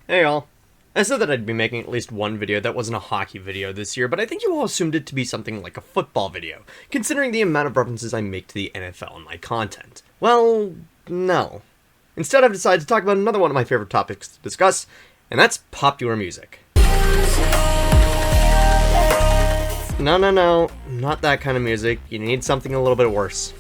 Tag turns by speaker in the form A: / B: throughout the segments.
A: Hey all. I said that I'd be making at least one video that wasn't a hockey video this year, but I think you all assumed it to be something like a football video, considering the amount of references I make to the NFL in my content. Well, no. Instead, I've decided to talk about another one of my favorite topics to discuss, and that's popular music. No, not that kind of music. You need something a little bit worse.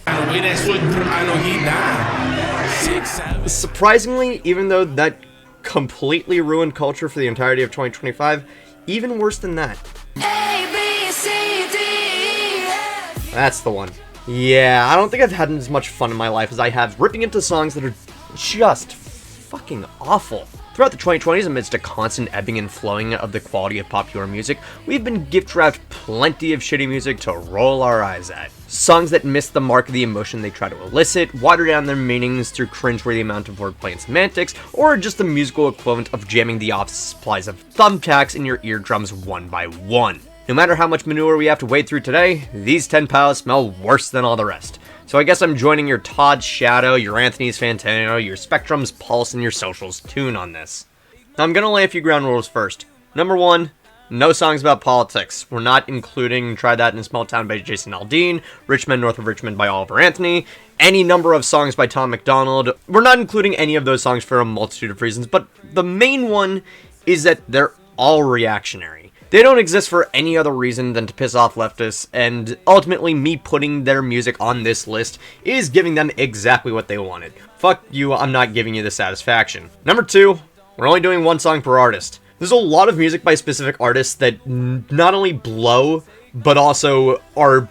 A: Surprisingly, even though that completely ruined culture for the entirety of 2025, even worse than that. That's the one. Yeah, I don't think I've had as much fun in my life as I have ripping into songs that are just fucking awful. Throughout the 2020s, amidst a constant ebbing and flowing of the quality of popular music, we've been gift-wrapped plenty of shitty music to roll our eyes at. Songs that miss the mark of the emotion they try to elicit, water down their meanings through cringeworthy amount of wordplay and semantics, or just the musical equivalent of jamming the office supplies of thumbtacks in your eardrums one by one. No matter how much manure we have to wade through today, these 10 piles smell worse than all the rest. So I guess I'm joining your Todd's Shadow, your Anthony's Fantano, your Spectrum's Pulse, and your Social's Tune on this. Now I'm gonna lay a few ground rules first. Number one, no songs about politics. We're not including Try That in a Small Town by Jason Aldean, Richmond North of Richmond by Oliver Anthony, any number of songs by Tom MacDonald. We're not including any of those songs for a multitude of reasons, but the main one is that they're all reactionary. They don't exist for any other reason than to piss off leftists, and ultimately me putting their music on this list is giving them exactly what they wanted. Fuck you, I'm not giving you the satisfaction. Number two, we're only doing one song per artist. There's a lot of music by specific artists that not only blow, but also are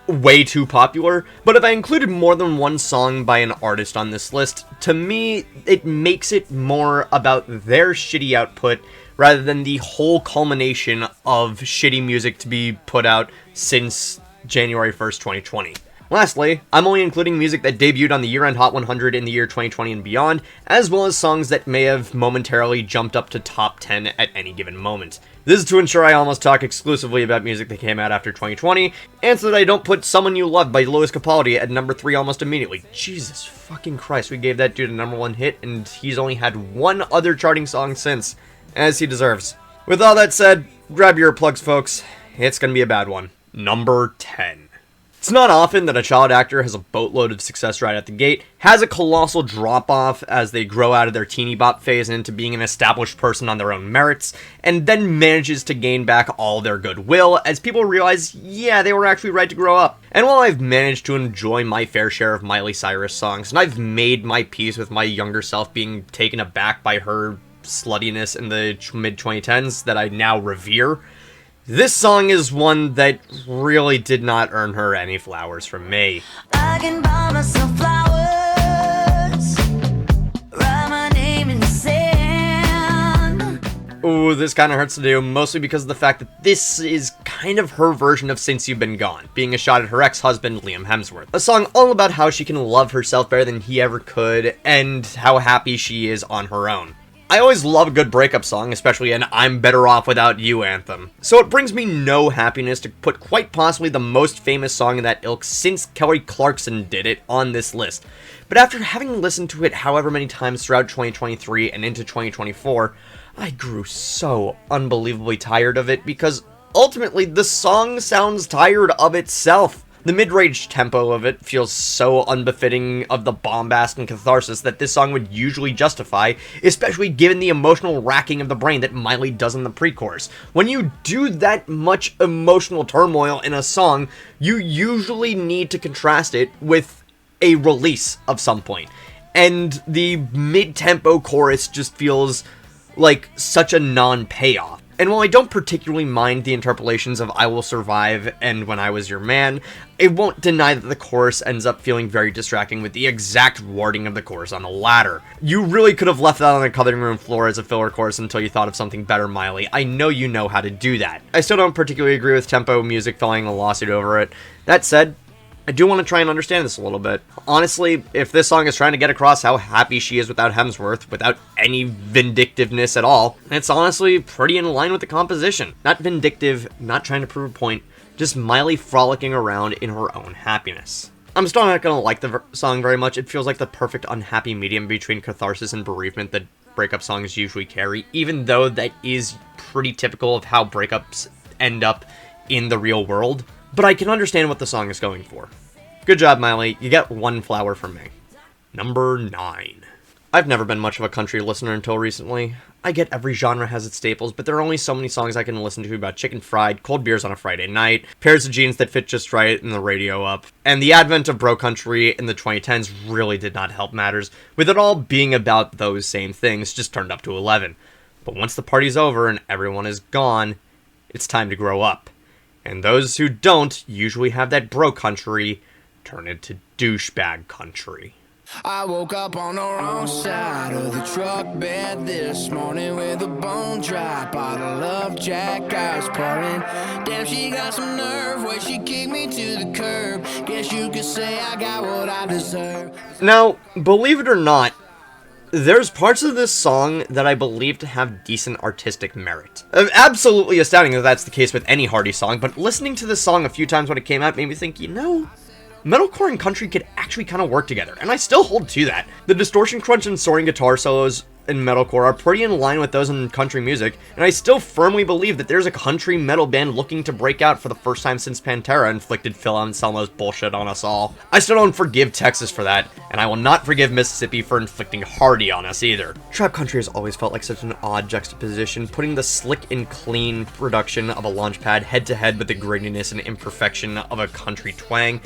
A: way too popular. But if I included more than one song by an artist on this list, to me, it makes it more about their shitty output rather than the whole culmination of shitty music to be put out since January 1st, 2020. Lastly, I'm only including music that debuted on the year-end Hot 100 in the year 2020 and beyond, as well as songs that may have momentarily jumped up to top 10 at any given moment. This is to ensure I almost talk exclusively about music that came out after 2020, and so that I don't put Someone You Love by Louis Capaldi at number 3 almost immediately. Jesus fucking Christ, we gave that dude a number 1 hit, and he's only had one other charting song since, as he deserves. With all that said, grab your earplugs, folks. It's gonna be a bad one. Number 10. It's not often that a child actor has a boatload of success right at the gate, has a colossal drop-off as they grow out of their teeny bop phase and into being an established person on their own merits, and then manages to gain back all their goodwill as people realize, yeah, they were actually right to grow up. And while I've managed to enjoy my fair share of Miley Cyrus songs, and I've made my peace with my younger self being taken aback by her sluttiness in the mid-2010s that I now revere, this song is one that really did not earn her any flowers from me. I can buy myself flowers, write my name in the sand. Ooh, this kind of hurts to do, mostly because of the fact that this is kind of her version of Since You've Been Gone, being a shot at her ex-husband, Liam Hemsworth. A song all about how she can love herself better than he ever could, and how happy she is on her own. I always love a good breakup song, especially an I'm Better Off Without You anthem. So it brings me no happiness to put quite possibly the most famous song in that ilk since Kelly Clarkson did it on this list. But after having listened to it however many times throughout 2023 and into 2024, I grew so unbelievably tired of it because ultimately the song sounds tired of itself. The mid-range tempo of it feels so unbefitting of the bombast and catharsis that this song would usually justify, especially given the emotional racking of the brain that Miley does in the pre-chorus. When you do that much emotional turmoil in a song, you usually need to contrast it with a release of some point. And the mid-tempo chorus just feels like such a non-payoff. And while I don't particularly mind the interpolations of I Will Survive and When I Was Your Man, it won't deny that the chorus ends up feeling very distracting with the exact wording of the chorus on the latter. You really could have left that on the cutting room floor as a filler chorus until you thought of something better, Miley. I know you know how to do that. I still don't particularly agree with tempo music filing a lawsuit over it. That said, I do want to try and understand this a little bit. Honestly, if this song is trying to get across how happy she is without Hemsworth, without any vindictiveness at all, it's honestly pretty in line with the composition. Not vindictive, not trying to prove a point, just Miley frolicking around in her own happiness. I'm still not gonna like the song very much. It feels like the perfect unhappy medium between catharsis and bereavement that breakup songs usually carry, even though that is pretty typical of how breakups end up in the real world. But I can understand what the song is going for. Good job, Miley. You get 1 flower from me. Number 9. I've never been much of a country listener until recently. I get every genre has its staples, but there are only so many songs I can listen to about chicken fried, cold beers on a Friday night, pairs of jeans that fit just right, and the radio up. And the advent of bro country in the 2010s really did not help matters, with it all being about those same things, just turned up to 11. But once the party's over and everyone is gone, it's time to grow up. And those who don't usually have that bro country turn into douchebag country.
B: I woke up on the wrong side of the truck bed this morning with a bone dry bottle of Jack Ice pouring. Damn, she got some nerve where she kicked me to the curb. Guess you could say I got what I deserve.
A: Now, believe it or not, there's parts of this song that I believe to have decent artistic merit. Absolutely astounding that that's the case with any Hardy song, but listening to this song a few times when it came out made me think, metalcore and country could actually kind of work together, and I still hold to that. The distortion crunch and soaring guitar solos in metalcore are pretty in line with those in country music, and I still firmly believe that there's a country metal band looking to break out for the first time since Pantera inflicted Phil Anselmo's bullshit on us all. I still don't forgive Texas for that, and I will not forgive Mississippi for inflicting Hardy on us either. Trap country has always felt like such an odd juxtaposition, putting the slick and clean production of a Launchpad head to head with the grittiness and imperfection of a country twang.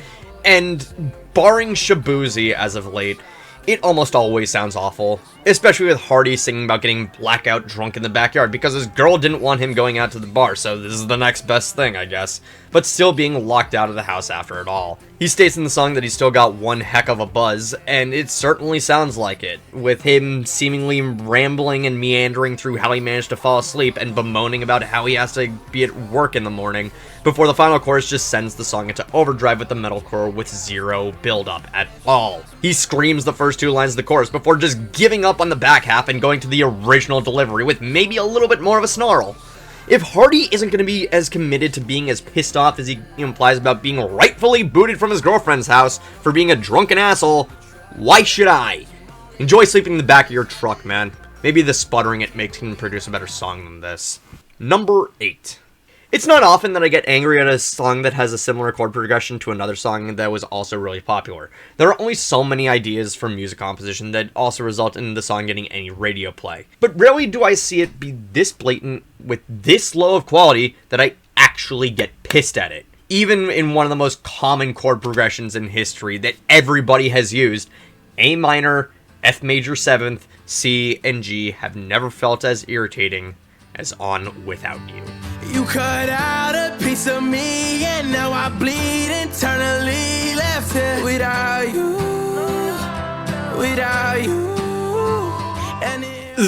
A: And barring Shabuzi as of late, it almost always sounds awful, especially with Hardy singing about getting blackout drunk in the backyard because his girl didn't want him going out to the bar, so this is the next best thing, I guess, but still being locked out of the house after it all. He states in the song that he's still got one heck of a buzz, and it certainly sounds like it, with him seemingly rambling and meandering through how he managed to fall asleep and bemoaning about how he has to be at work in the morning, before the final chorus just sends the song into overdrive with the metalcore with zero build-up at all. He screams the first 2 lines of the chorus before just giving up on the back half and going to the original delivery with maybe a little bit more of a snarl. If Hardy isn't going to be as committed to being as pissed off as he implies about being rightfully booted from his girlfriend's house for being a drunken asshole, why should I? Enjoy sleeping in the back of your truck, man. Maybe the sputtering it makes him produce a better song than this. Number 8. It's not often that I get angry at a song that has a similar chord progression to another song that was also really popular. There are only so many ideas for music composition that also result in the song getting any radio play. But rarely do I see it be this blatant with this low of quality that I actually get pissed at it. Even in one of the most common chord progressions in history that everybody has used, A minor, F major 7th, C, and G have never felt as irritating as on Without You.
B: You cut out a piece of me and now I bleed internally, left here without you, without you. And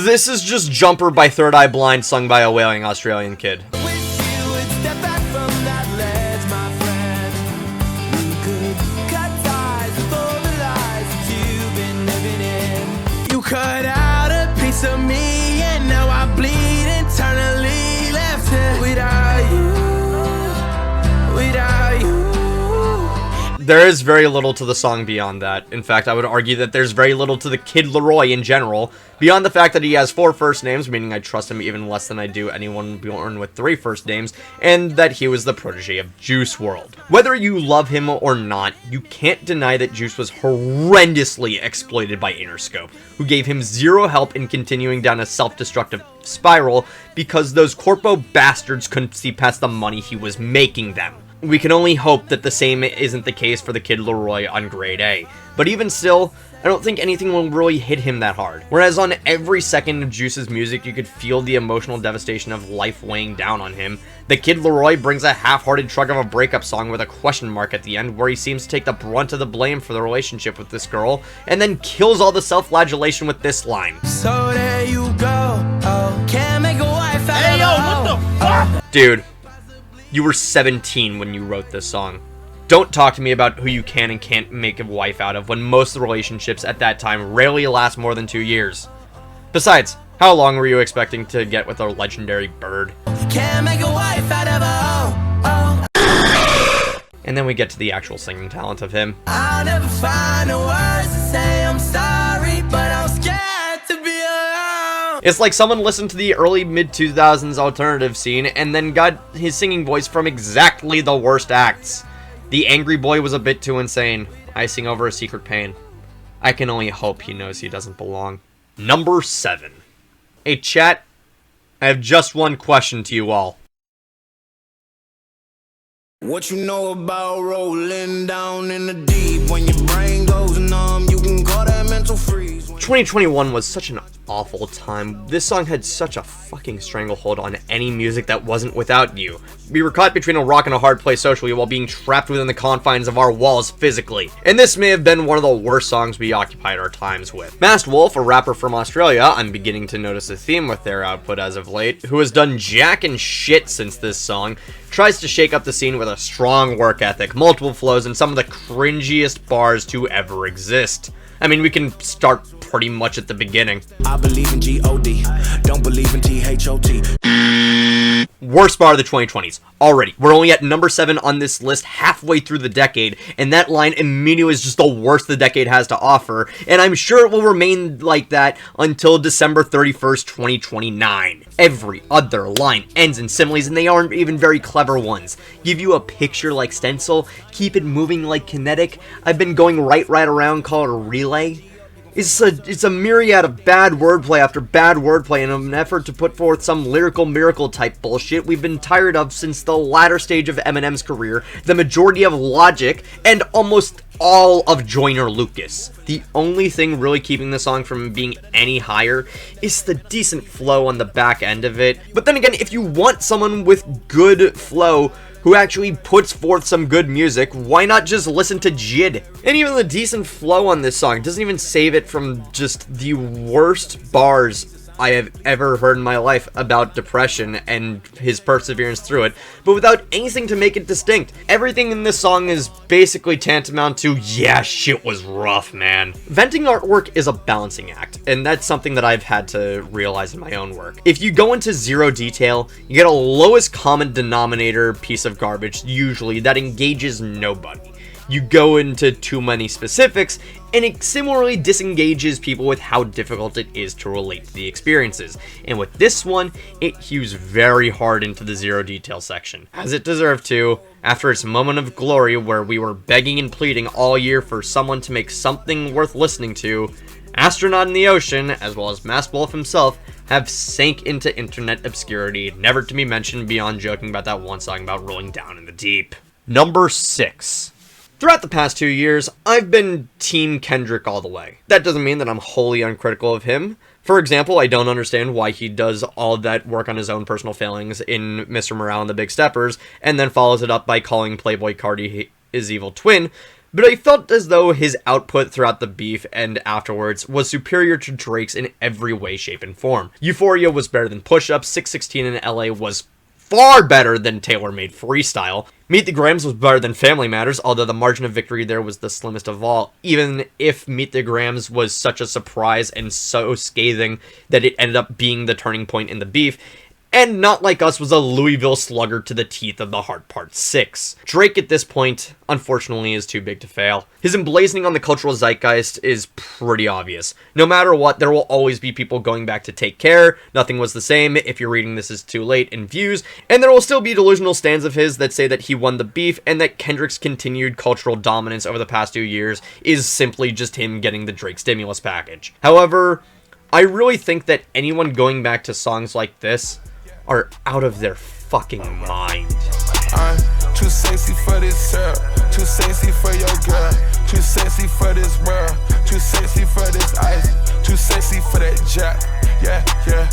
A: this is just Jumper by Third Eye Blind, sung by a wailing Australian kid.
B: wish you would step back from that ledge, my friend. You could cut ties with all the lies that you've been living in. You cut out a piece of me and now I bleed internally, left here without you, without you.
A: There is very little to the song beyond that. In fact, I would argue that there's very little to the Kid Leroy in general, beyond the fact that he has 4 first names, meaning I trust him even less than I do anyone born with 3 first names, and that he was the protege of Juice WRLD. Whether you love him or not, you can't deny that Juice was horrendously exploited by Interscope, who gave him zero help in continuing down a self-destructive spiral because those corpo bastards couldn't see past the money he was making them. We can only hope that the same isn't the case for the Kid Leroy on Grade A. But even still, I don't think anything will really hit him that hard. Whereas on every second of Juice's music, you could feel the emotional devastation of life weighing down on him. The Kid Leroy brings a half-hearted shrug of a breakup song with a question mark at the end, where he seems to take the brunt of the blame for the relationship with this girl, and then kills all the self-flagellation with this line.
B: So there you go, oh, can't make a wife out of
C: What the fuck?
A: Dude, you were 17 when you wrote this song. Don't talk to me about who you can and can't make a wife out of when most of the relationships at that time rarely last more than 2 years. Besides, how long were you expecting to get with a legendary bird?
B: Can't make a wife out of a
A: And then we get to the actual singing talent of him.
B: I'll never find the words to say I'm sorry, but I'm scared to be alone.
A: It's like someone listened to the early mid-2000s alternative scene and then got his singing voice from exactly the worst acts. The angry boy was a bit too insane. I sing over a secret pain. I can only hope he knows he doesn't belong. Number 7. Hey chat, I have just one question to you all.
B: What you know about rolling down in the deep? When your brain goes numb, you can call that mental freeze.
A: 2021 was such an awful time. This song had such a fucking stranglehold on any music that wasn't Without You. We were caught between a rock and a hard place socially while being trapped within the confines of our walls physically. And this may have been one of the worst songs we occupied our times with. Masked Wolf, a rapper from Australia, I'm beginning to notice a theme with their output as of late, who has done jack and shit since this song, tries to shake up the scene with a strong work ethic, multiple flows, and some of the cringiest bars to ever exist. I mean, we can start pretty much at the beginning.
B: I believe in G-O-D, don't believe in T-H-O-T.
A: Worst bar of the 2020s. Already. We're only at number 7 on this list halfway through the decade, and that line immediately is just the worst the decade has to offer, and I'm sure it will remain like that until December 31st, 2029. Every other line ends in similes, and they aren't even very clever ones. Give you a picture like stencil, keep it moving like kinetic, I've been going right around, call it a relay. It's a myriad of bad wordplay after bad wordplay in an effort to put forth some lyrical miracle type bullshit we've been tired of since the latter stage of Eminem's career, the majority of Logic, and almost all of Joyner Lucas. The only thing really keeping the song from being any higher is the decent flow on the back end of it. But then again, if you want someone with good flow who actually puts forth some good music, why not just listen to Jid? And even the decent flow on this song doesn't even save it from just the worst bars I have ever heard in my life about depression and his perseverance through it, but without anything to make it distinct. Everything in this song is basically tantamount to, yeah, shit was rough, man. Venting artwork is a balancing act, and that's something that I've had to realize in my own work. If you go into zero detail, you get a lowest common denominator piece of garbage, usually, that engages nobody. You go into too many specifics, and it similarly disengages people with how difficult it is to relate to the experiences. And with this one, it hews very hard into the zero detail section, as it deserved to, after its moment of glory where we were begging and pleading all year for someone to make something worth listening to. Astronaut in the Ocean, as well as Masked Wolf himself, have sank into internet obscurity, never to be mentioned beyond joking about that one song about rolling down in the deep. Number 6. Throughout the past 2 years, I've been Team Kendrick all the way. That doesn't mean that I'm wholly uncritical of him. For example, I don't understand why he does all of that work on his own personal failings in Mr. Morale and the Big Steppers, and then follows it up by calling Playboi Carti his evil twin, but I felt as though his output throughout the beef and afterwards was superior to Drake's in every way, shape, and form. Euphoria was better than Push Up, 616 in LA was far better than Tailor-Made Freestyle. Meet the Grams was better than Family Matters, although the margin of victory there was the slimmest of all, even if Meet the Grams was such a surprise and so scathing that it ended up being the turning point in the beef. And Not Like Us was a Louisville slugger to the teeth of the Heart Part 6. Drake at this point, unfortunately, is too big to fail. His emblazoning on the cultural zeitgeist is pretty obvious. No matter what, there will always be people going back to Take Care, Nothing Was the Same, If You're Reading This Is Too Late, and Views, and there will still be delusional stands of his that say that he won the beef and that Kendrick's continued cultural dominance over the past 2 years is simply just him getting the Drake stimulus package. However, I really think that anyone going back to songs like this are out of their fucking mind.
C: I'm too sexy for this syrup, too sexy for your girl, too sexy for this world, too sexy for this ice, too sexy for that jack, yeah.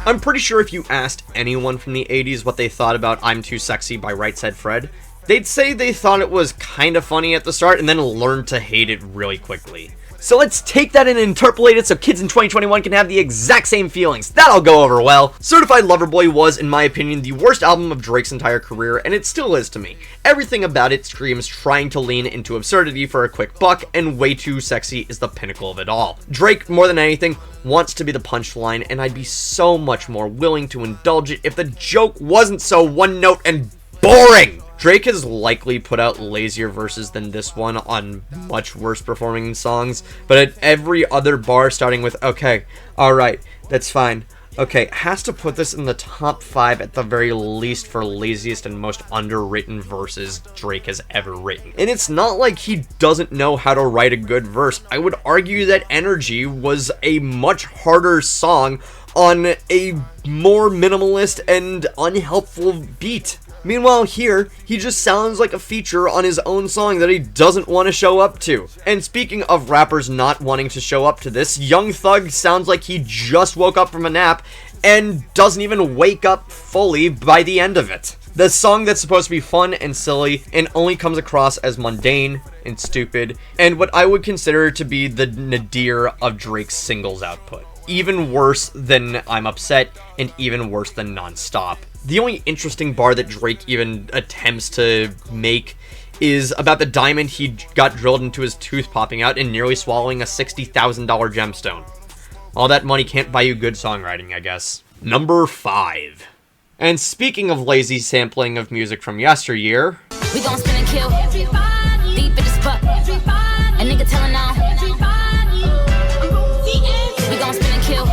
A: I'm pretty sure if you asked anyone from the 80s what they thought about I'm Too Sexy by Right Said Fred, they'd say they thought it was kind of funny at the start and then learned to hate it really quickly. So let's take that and interpolate it so kids in 2021 can have the exact same feelings. That'll go over well. Certified Lover Boy was, in my opinion, the worst album of Drake's entire career, and it still is to me. Everything about it screams trying to lean into absurdity for a quick buck, and Way Too Sexy is the pinnacle of it all. Drake, more than anything, wants to be the punchline, and I'd be so much more willing to indulge it if the joke wasn't so one-note and boring. Drake has likely put out lazier verses than this one on much worse performing songs, but at every other bar starting with, okay, alright, that's fine, okay, has to put this in the top 5 at the very least for laziest and most underwritten verses Drake has ever written. And it's not like he doesn't know how to write a good verse. I would argue that Energy was a much harder song on a more minimalist and unhelpful beat. Meanwhile here, he just sounds like a feature on his own song that he doesn't want to show up to. And speaking of rappers not wanting to show up to this, Young Thug sounds like he just woke up from a nap and doesn't even wake up fully by the end of it. The song that's supposed to be fun and silly and only comes across as mundane and stupid, and what I would consider to be the nadir of Drake's singles output. Even worse than I'm Upset, and even worse than Nonstop. The only interesting bar that Drake even attempts to make is about the diamond he got drilled into his tooth popping out and nearly swallowing a $60,000 gemstone. All that money can't buy you good songwriting, I guess. Number 5. And speaking of lazy sampling of music from yesteryear,
D: we gon' spin and kill deep in the spot. A nigga telling on. We gon' spin and kill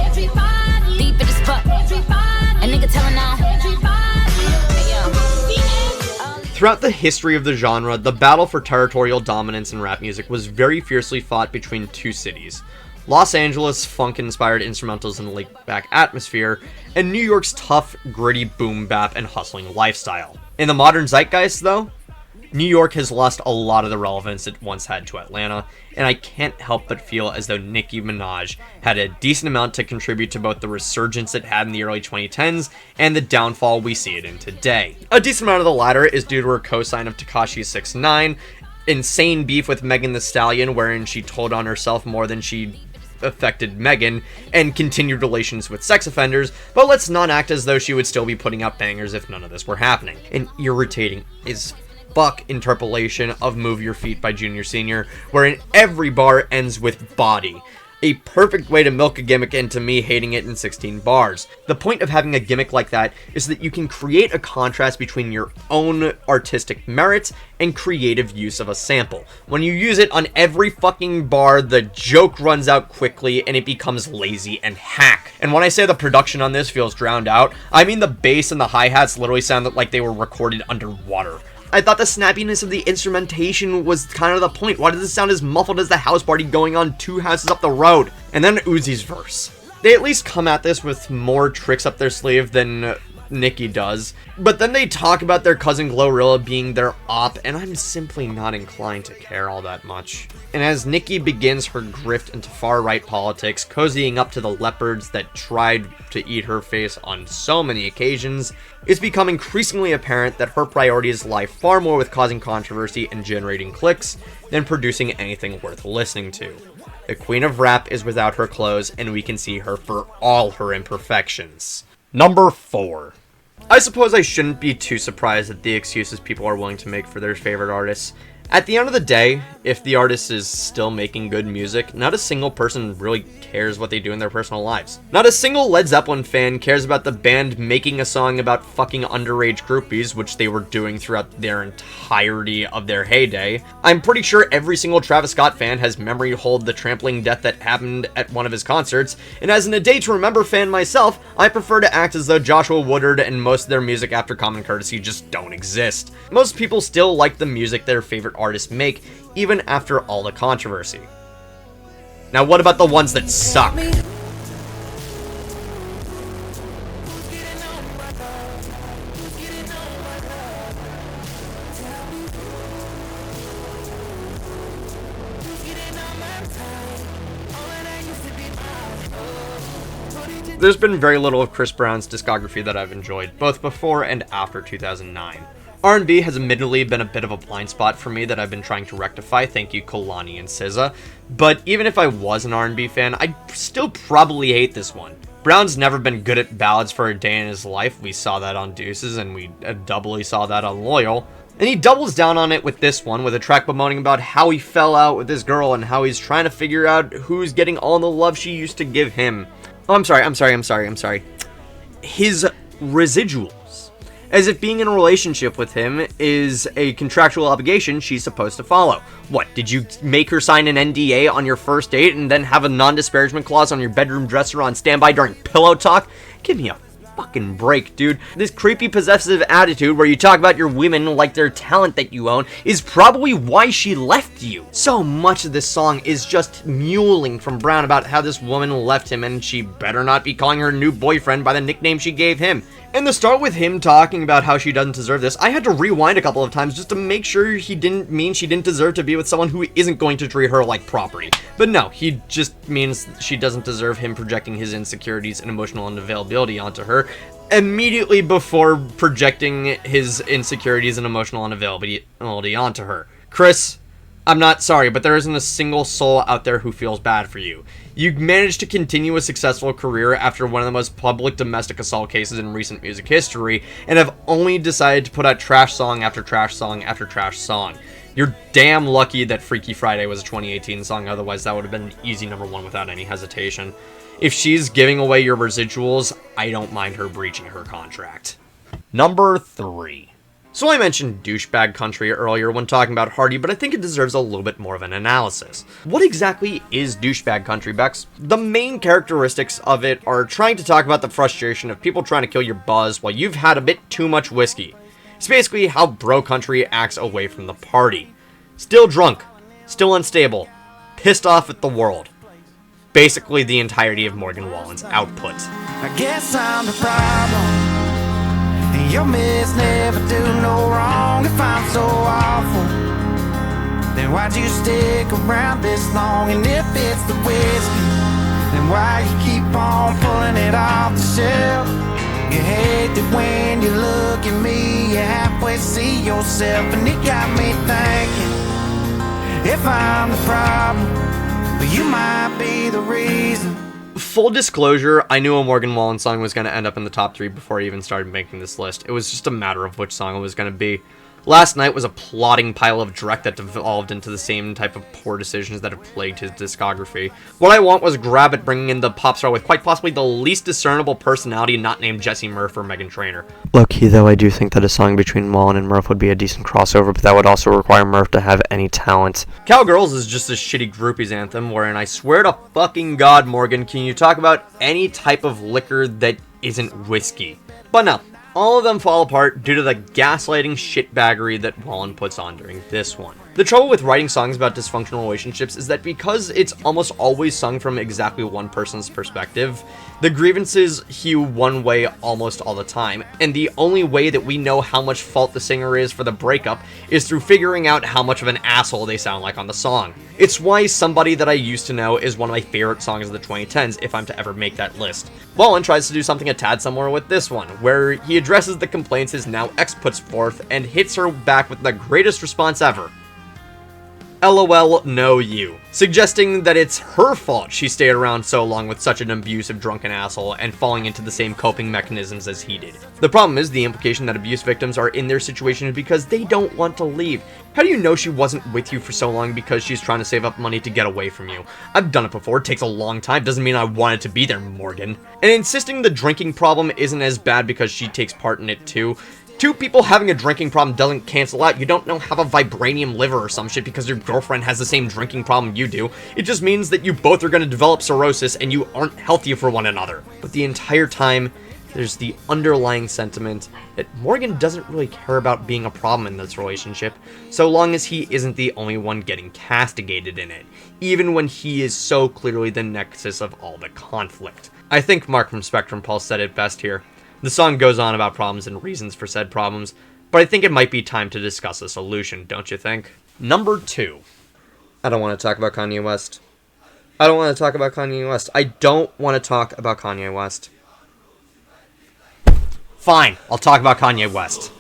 D: deep in the spot. A nigga telling on.
A: Throughout the history of the genre, the battle for territorial dominance in rap music was very fiercely fought between two cities. Los Angeles' funk-inspired instrumentals and laid-back atmosphere, and New York's tough, gritty boom-bap and hustling lifestyle. In the modern zeitgeist, though, New York has lost a lot of the relevance it once had to Atlanta, and I can't help but feel as though Nicki Minaj had a decent amount to contribute to both the resurgence it had in the early 2010s and the downfall we see it in today. A decent amount of the latter is due to her co-sign of Tekashi 6ix9ine, insane beef with Megan Thee Stallion wherein she told on herself more than she affected Megan, and continued relations with sex offenders, but let's not act as though she would still be putting out bangers if none of this were happening. An irritating is fuck interpolation of Move Your Feet by Junior Senior, wherein every bar ends with body. A perfect way to milk a gimmick into me hating it in 16 bars. The point of having a gimmick like that is that you can create a contrast between your own artistic merits and creative use of a sample. When you use it on every fucking bar, the joke runs out quickly and it becomes lazy and hack. And when I say the production on this feels drowned out, I mean the bass and the hi-hats literally sounded like they were recorded underwater. I thought the snappiness of the instrumentation was kind of the point. Why does it sound as muffled as the house party going on 2 houses up the road? And then Uzi's verse. They at least come at this with more tricks up their sleeve than Nicki does, but then they talk about their cousin Glorilla being their op, and I'm simply not inclined to care all that much. And as Nicki begins her grift into far-right politics, cozying up to the leopards that tried to eat her face on so many occasions, it's become increasingly apparent that her priorities lie far more with causing controversy and generating clicks than producing anything worth listening to. The queen of rap is without her clothes, and we can see her for all her imperfections. Number 4. I suppose I shouldn't be too surprised at the excuses people are willing to make for their favorite artists. At the end of the day, if the artist is still making good music, not a single person really cares what they do in their personal lives. Not a single Led Zeppelin fan cares about the band making a song about fucking underage groupies, which they were doing throughout their entirety of their heyday. I'm pretty sure every single Travis Scott fan has memory hold the trampling death that happened at one of his concerts, and as an A Day to Remember fan myself, I prefer to act as though Joshua Woodard and most of their music after Common Courtesy just don't exist. Most people still like the music their favorite artists make, even after all the controversy. Now what about the ones that suck? There's been very little of Chris Brown's discography that I've enjoyed, both before and after 2009. R&B has admittedly been a bit of a blind spot for me that I've been trying to rectify, thank you Kehlani and SZA, but even if I was an R&B fan, I'd still probably hate this one. Brown's never been good at ballads for a day in his life, we saw that on Deuces, and we doubly saw that on Loyal, and he doubles down on it with this one, with a track bemoaning about how he fell out with this girl and how he's trying to figure out who's getting all the love she used to give him. Oh, I'm sorry. His residuals. as if being in a relationship with him is a contractual obligation she's supposed to follow. What, did you make her sign an NDA on your first date and then have a non-disparagement clause on your bedroom dresser on standby during pillow talk? Give me a fucking break, dude. This creepy possessive attitude where you talk about your women like they're talent that you own is probably why she left you. So much of this song is just mewling from Brown about how this woman left him and she better not be calling her new boyfriend by the nickname she gave him. And the start with him talking about how she doesn't deserve this, I had to rewind a couple of times just to make sure he didn't mean she didn't deserve to be with someone who isn't going to treat her like property. But no, he just means she doesn't deserve him projecting his insecurities and emotional unavailability onto her immediately before projecting his insecurities and emotional unavailability onto her. Chris, I'm not sorry, but there isn't a single soul out there who feels bad for you. You managed to continue a successful career after one of the most public domestic assault cases in recent music history, and have only decided to put out trash song after trash song after trash song. You're damn lucky that Freaky Friday was a 2018 song, otherwise that would have been an easy #1 without any hesitation. If she's giving away your residuals, I don't mind her breaching her contract. Number 3. So I mentioned douchebag country earlier when talking about Hardy, but I think it deserves a little bit more of an analysis. What exactly is douchebag country, Bex? The main characteristics of it are trying to talk about the frustration of people trying to kill your buzz while you've had a bit too much whiskey. It's basically how bro country acts away from the party. Still drunk, still unstable, pissed off at the world. Basically the entirety of Morgan Wallen's output.
B: I guess I'm the problem. And your miss never do no wrong. If I'm so awful, then why'd you stick around this long? And if it's the whiskey, then why you keep on pulling it off the shelf? You hate that when you look at me, you halfway see yourself. And it got me thinking, if I'm the problem, but you might be the reason.
A: Full disclosure, I knew a Morgan Wallen song was going to end up in the top 3 before I even started making this list. It was just a matter of which song it was going to be. Last Night was a plodding pile of dreck that devolved into the same type of poor decisions that have plagued his discography. What I Want was grab at bringing in the pop star with quite possibly the least discernible personality not named Jesse Murph or Meghan Trainor. Low-key though, I do think that a song between Wallen and Murph would be a decent crossover, but that would also require Murph to have any talent. Cowgirls is just a shitty groupies anthem wherein I swear to fucking God, Morgan, can you talk about any type of liquor that isn't whiskey? But no. All of them fall apart due to the gaslighting shitbaggery that Wallen puts on during this one. The trouble with writing songs about dysfunctional relationships is that because it's almost always sung from exactly one person's perspective, the grievances hew one way almost all the time, and the only way that we know how much fault the singer is for the breakup is through figuring out how much of an asshole they sound like on the song. It's why Somebody That I Used to Know is one of my favorite songs of the 2010s if I'm to ever make that list. Wallen tries to do something a tad similar with this one, where he addresses the complaints his now ex puts forth and hits her back with the greatest response ever. LOL, no you. Suggesting that it's her fault she stayed around so long with such an abusive drunken asshole and falling into the same coping mechanisms as he did. The problem is the implication that abuse victims are in their situation because they don't want to leave. How do you know she wasn't with you for so long because she's trying to save up money to get away from you? I've done it before, it takes a long time, doesn't mean I wanted to be there, Morgan. And insisting the drinking problem isn't as bad because she takes part in it too. Two people having a drinking problem doesn't cancel out. You don't now have a vibranium liver or some shit because your girlfriend has the same drinking problem you do. It just means that you both are going to develop cirrhosis and you aren't healthy for one another. But the entire time, there's the underlying sentiment that Morgan doesn't really care about being a problem in this relationship, so long as he isn't the only one getting castigated in it, even when he is so clearly the nexus of all the conflict. I think Mark from Spectrum Pulse said it best here. The song goes on about problems and reasons for said problems, but I think it might be time to discuss a solution, don't you think? Number 2. I don't want to talk about Kanye West. I don't want to talk about Kanye West. I don't want to talk about Kanye West. Fine, I'll talk about Kanye West.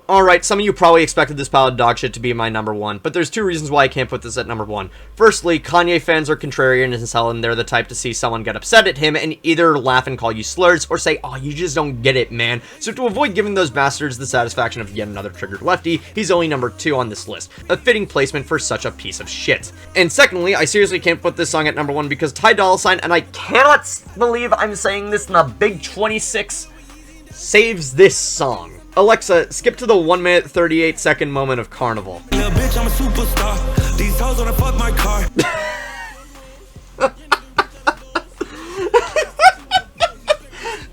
A: Alright, some of you probably expected this pile of dog shit to be my number one, but there's two reasons why I can't put this at number one. Firstly, Kanye fans are contrarian as hell, and they're the type to see someone get upset at him and either laugh and call you slurs, or say, oh, you just don't get it, man. So to avoid giving those bastards the satisfaction of yet another triggered lefty, he's only number 2 on this list. A fitting placement for such a piece of shit. And secondly, I seriously can't put this song at number 1 because Ty Dolla $ign, and I cannot believe I'm saying this in the Big 26, saves this song. Alexa, skip to the 1 minute 38 second moment of Carnival.
B: Little bitch, I'm a superstar. These hoes wanna fuck my car.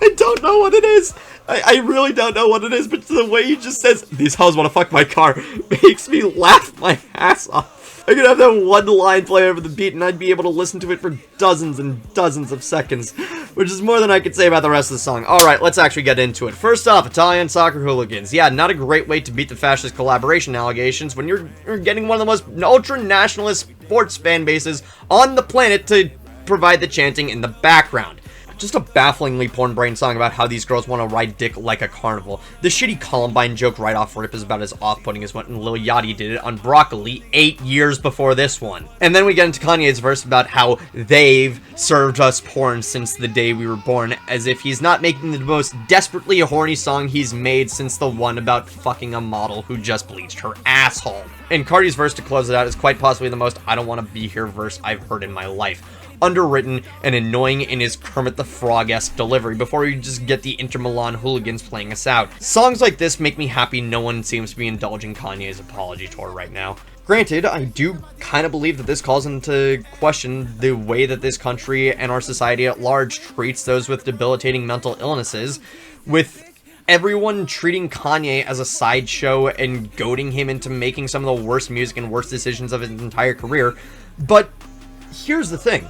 A: I don't know what it is. I really don't know what it is, but the way he just says, these hoes wanna fuck my car, makes me laugh my ass off. I could have that one line play over the beat and I'd be able to listen to it for dozens and dozens of seconds, which is more than I could say about the rest of the song. Alright, let's actually get into it. First off, Italian soccer hooligans. Yeah, not a great way to beat the fascist collaboration allegations when you're getting one of the most ultra-nationalist sports fan bases on the planet to provide the chanting in the background. Just a bafflingly porn-brained song about how these girls want to ride dick like a carnival. The shitty Columbine joke right off rip is about as off-putting as when Lil Yachty did it on Broccoli 8 years before this one. And then we get into Kanye's verse about how they've served us porn since the day we were born, as if he's not making the most desperately horny song he's made since the one about fucking a model who just bleached her asshole. And Cardi's verse to close it out is quite possibly the most I don't want to be here verse I've heard in my life. Underwritten and annoying in his Kermit the Frog-esque delivery before you just get the Inter Milan hooligans playing us out. Songs like this make me happy no one seems to be indulging Kanye's apology tour right now. Granted, I do kind of believe that this calls into question the way that this country and our society at large treats those with debilitating mental illnesses, with everyone treating Kanye as a sideshow and goading him into making some of the worst music and worst decisions of his entire career. But here's the thing.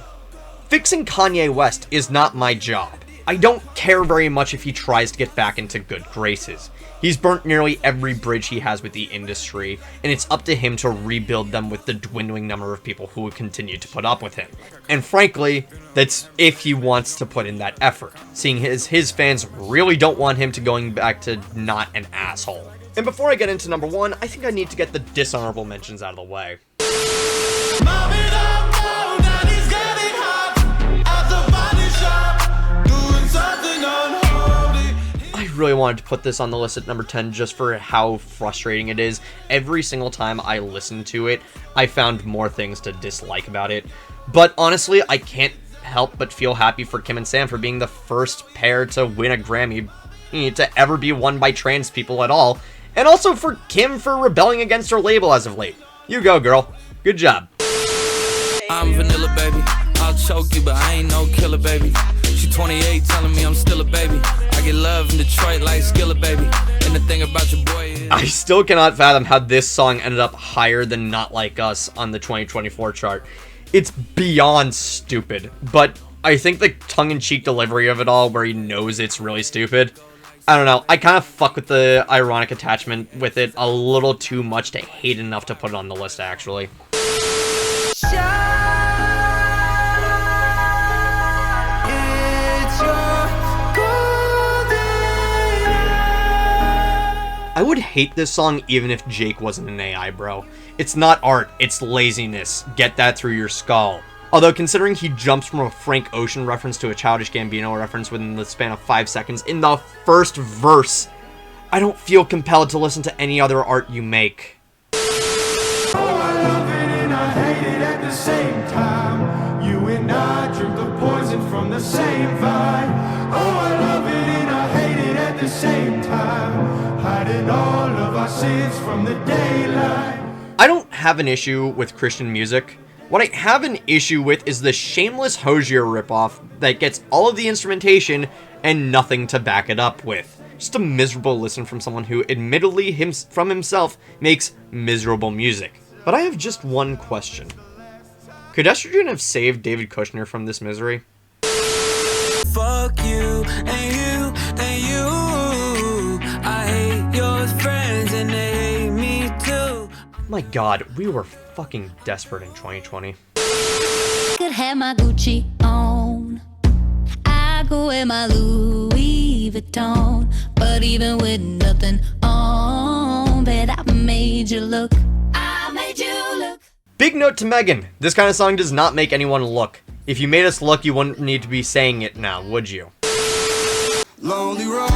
A: Fixing Kanye West is not my job. I don't care very much if he tries to get back into good graces. He's burnt nearly every bridge he has with the industry, and it's up to him to rebuild them with the dwindling number of people who would continue to put up with him. And frankly, that's if he wants to put in that effort, seeing his fans really don't want him to going back to not an asshole. And before I get into number 1, I think I need to get the dishonorable mentions out of the way. I really wanted to put this on the list at number 10 just for how frustrating it is. Every single time I listened to it, I found more things to dislike about it. But honestly, I can't help but feel happy for Kim and Sam for being the first pair to win a Grammy to ever be won by trans people at all. And also for Kim for rebelling against her label as of late. You go, girl. Good job.
B: I'm vanilla, baby. I'll choke you, but I ain't no killer, baby. She 28, telling me I'm still a baby. I get love in Detroit like Skillet, baby. And the thing about your boy is
A: I still cannot fathom how this song ended up higher than Not Like Us on the 2024 chart. It's beyond stupid, but I think the tongue-in-cheek delivery of it all, where he knows it's really stupid, I don't know, I kind of fuck with the ironic attachment with it a little too much to hate enough to put it on the list, actually. I would hate this song even if Jake wasn't an AI, bro. It's not art, it's laziness. Get that through your skull. Although considering he jumps from a Frank Ocean reference to a Childish Gambino reference within the span of 5 seconds in the first verse, I don't feel compelled to listen to any other art you make.
E: Oh, I love it and I hate it at the same time. You and I drink the poison from the same vine. Oh, I love it and I hate it at the same time. Hiding all of our sins from the daylight.
A: I don't have an issue with Christian music. What I have an issue with is the shameless Hozier ripoff that gets all of the instrumentation and nothing to back it up with. Just a miserable listen from someone who, admittedly from himself, makes miserable music. But I have just one question. Could estrogen have saved David Kushner from this misery?
B: fuck you and you and you. I hate your friends and they hate me too.
A: My god, we were fucking desperate in 2020.
D: Could have my Gucci on. I go in my Louis Vuitton. But even with nothing on, Made you look. I made you look.
A: Big note to Megan, this kind of song does not make anyone look. If you made us look, you wouldn't need to be saying it now, would you?
C: Lonely road,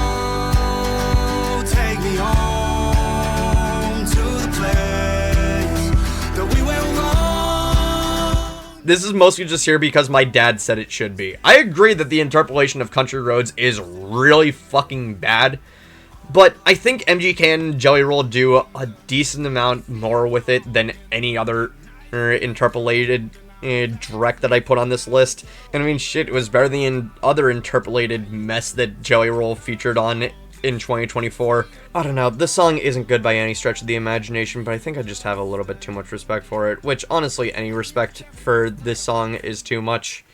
C: take me home to the place that we went wrong.
A: This is mostly just here because my dad said it should be. I agree that the interpolation of Country Roads is really fucking bad, but I think MGK and Jelly Roll do a decent amount more with it than any other interpolated direct that I put on this list. And I mean, shit, it was better than the other interpolated mess that Jelly Roll featured on in 2024. I don't know, this song isn't good by any stretch of the imagination, but I think I just have a little bit too much respect for it, which honestly, any respect for this song is too much.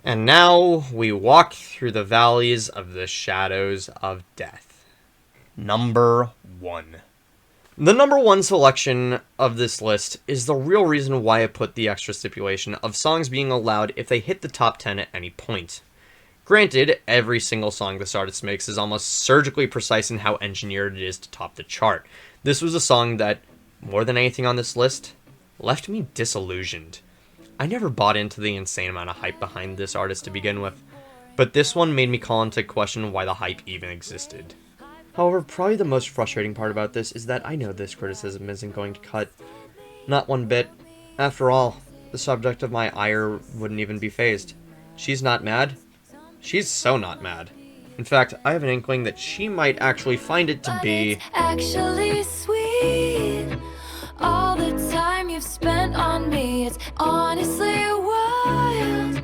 A: And now we walk through the valleys of the shadows of death. Number 1. The number 1 selection of this list is the real reason why I put the extra stipulation of songs being allowed if they hit the top 10 at any point. Granted, every single song this artist makes is almost surgically precise in how engineered it is to top the chart. This was a song that, more than anything on this list, left me disillusioned. I never bought into the insane amount of hype behind this artist to begin with, but this one made me call into question why the hype even existed. However, probably the most frustrating part about this is that I know this criticism isn't going to cut. Not one bit. After all, the subject of my ire wouldn't even be phased. She's not mad. She's so not mad. In fact, I have an inkling that she might actually find it to be...
F: It's actually sweet. All the time you've spent on me, it's honestly wild.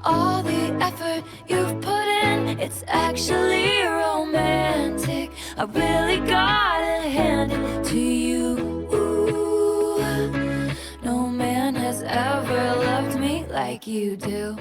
F: All the effort you've put in, it's actually romantic. I really gotta hand it to you. Ooh, no man has ever loved me like you do.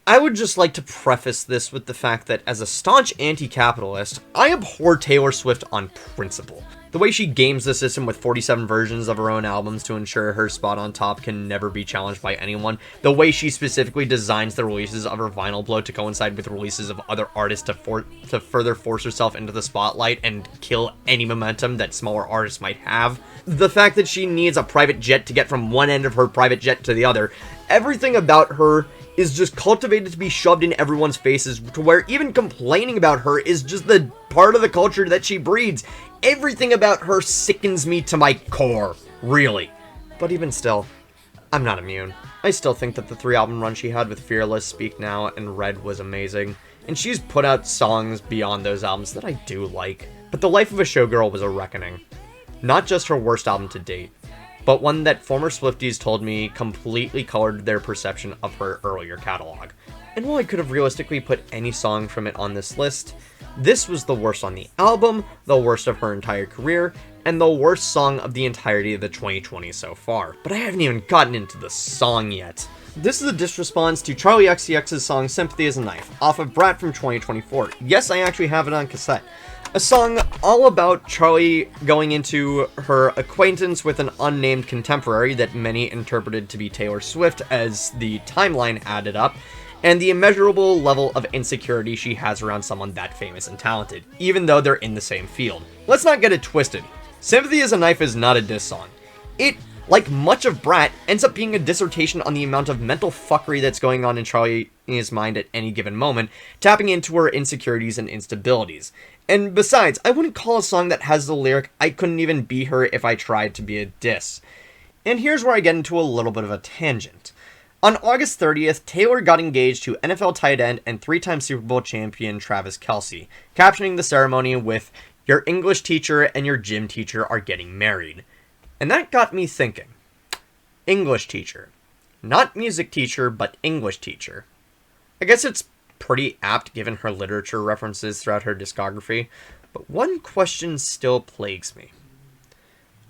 A: I would just like to preface this with the fact that as a staunch anti-capitalist, I abhor Taylor Swift on principle. The way she games the system with 47 versions of her own albums to ensure her spot on top can never be challenged by anyone. The way she specifically designs the releases of her vinyl blow to coincide with releases of other artists to further force herself into the spotlight and kill any momentum that smaller artists might have. The fact that she needs a private jet to get from one end of her private jet to the other. Everything about her is just cultivated to be shoved in everyone's faces, to where even complaining about her is just the part of the culture that she breeds. Everything about her sickens me to my core, really. But even still, I'm not immune. I still think that the 3-album run she had with Fearless, Speak Now, and Red was amazing, and she's put out songs beyond those albums that I do like. But The Life of a Showgirl was a reckoning. Not just her worst album to date, but one that former Swifties told me completely colored their perception of her earlier catalog. And while I could have realistically put any song from it on this list, this was the worst on the album, the worst of her entire career, and the worst song of the entirety of the 2020s so far. But I haven't even gotten into the song yet. This is a diss response to Charlie XCX's song Sympathy is a Knife, off of Brat from 2024. Yes, I actually have it on cassette. A song all about Charlie going into her acquaintance with an unnamed contemporary that many interpreted to be Taylor Swift as the timeline added up, and the immeasurable level of insecurity she has around someone that famous and talented, even though they're in the same field. Let's not get it twisted. Sympathy is a Knife is not a diss song. It, like much of Brat, ends up being a dissertation on the amount of mental fuckery that's going on in Charlie's mind at any given moment, tapping into her insecurities and instabilities. And besides, I wouldn't call a song that has the lyric, "I couldn't even be her if I tried," to be a diss. And here's where I get into a little bit of a tangent. On August 30th, Taylor got engaged to NFL tight end and 3-time Super Bowl champion Travis Kelce, captioning the ceremony with, "Your English teacher and your gym teacher are getting married." And that got me thinking. English teacher. Not music teacher, but English teacher. I guess it's pretty apt given her literature references throughout her discography, but one question still plagues me.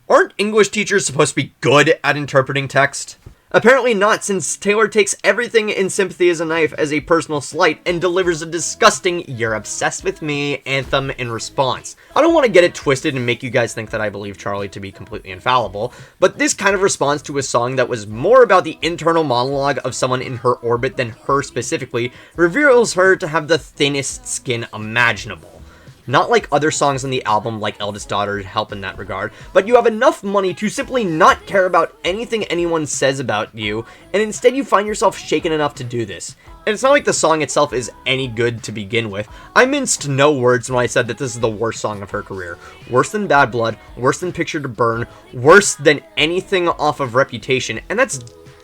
A: Aren't English teachers supposed to be good at interpreting text? Apparently not, since Taylor takes everything in Sympathy is a Knife as a personal slight and delivers a disgusting "you're obsessed with me" anthem in response. I don't want to get it twisted and make you guys think that I believe Charlie to be completely infallible, but this kind of response to a song that was more about the internal monologue of someone in her orbit than her specifically reveals her to have the thinnest skin imaginable. Not like other songs on the album like Eldest Daughter help in that regard, but you have enough money to simply not care about anything anyone says about you, and instead you find yourself shaken enough to do this. And it's not like the song itself is any good to begin with. I minced no words when I said that this is the worst song of her career. Worse than Bad Blood, worse than Picture to Burn, worse than anything off of Reputation, and that's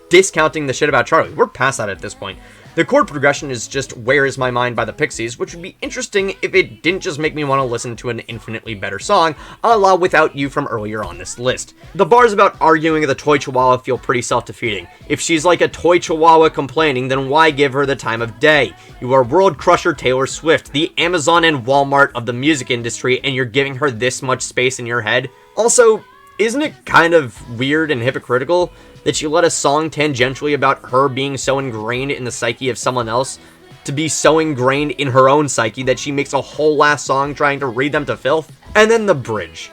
A: discounting the shit about Charlie. We're past that at this point. The chord progression is just Where Is My Mind by the Pixies, which would be interesting if it didn't just make me want to listen to an infinitely better song, a la Without You from earlier on this list. The bars about arguing the toy chihuahua feel pretty self-defeating. If she's like a toy chihuahua complaining, then why give her the time of day? You are world crusher Taylor Swift, the Amazon and Walmart of the music industry, and you're giving her this much space in your head? Also, isn't it kind of weird and hypocritical that she let a song tangentially about her being so ingrained in the psyche of someone else to be so ingrained in her own psyche that she makes a whole last song trying to read them to filth? And then the bridge.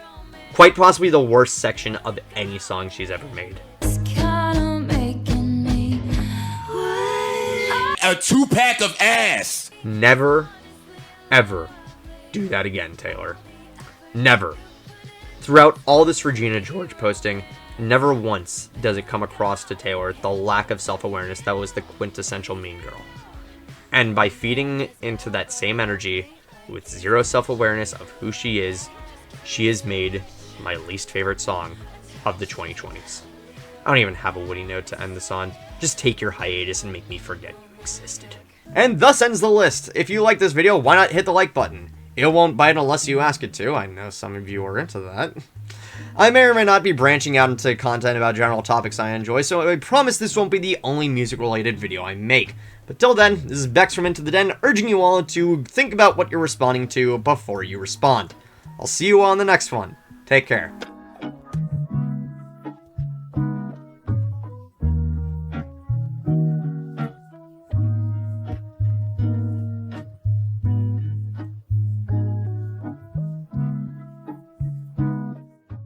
A: Quite possibly the worst section of any song she's ever made.
F: It's kinda making me wait.
G: A 2-pack of ass.
A: Never, ever do that again, Taylor. Never. Throughout all this Regina George posting, never once does it come across to Taylor the lack of self-awareness that was the quintessential Mean Girl. And by feeding into that same energy, with zero self-awareness of who she has made my least favorite song of the 2020s. I don't even have a witty note to end this on. Just take your hiatus and make me forget you existed. And thus ends the list. If you like this video, why not hit the like button? It won't bite unless you ask it to. I know some of you are into that. I may or may not be branching out into content about general topics I enjoy, so I promise this won't be the only music-related video I make. But till then, this is Bex from Into the Den, urging you all to think about what you're responding to before you respond. I'll see you all in the next one. Take care.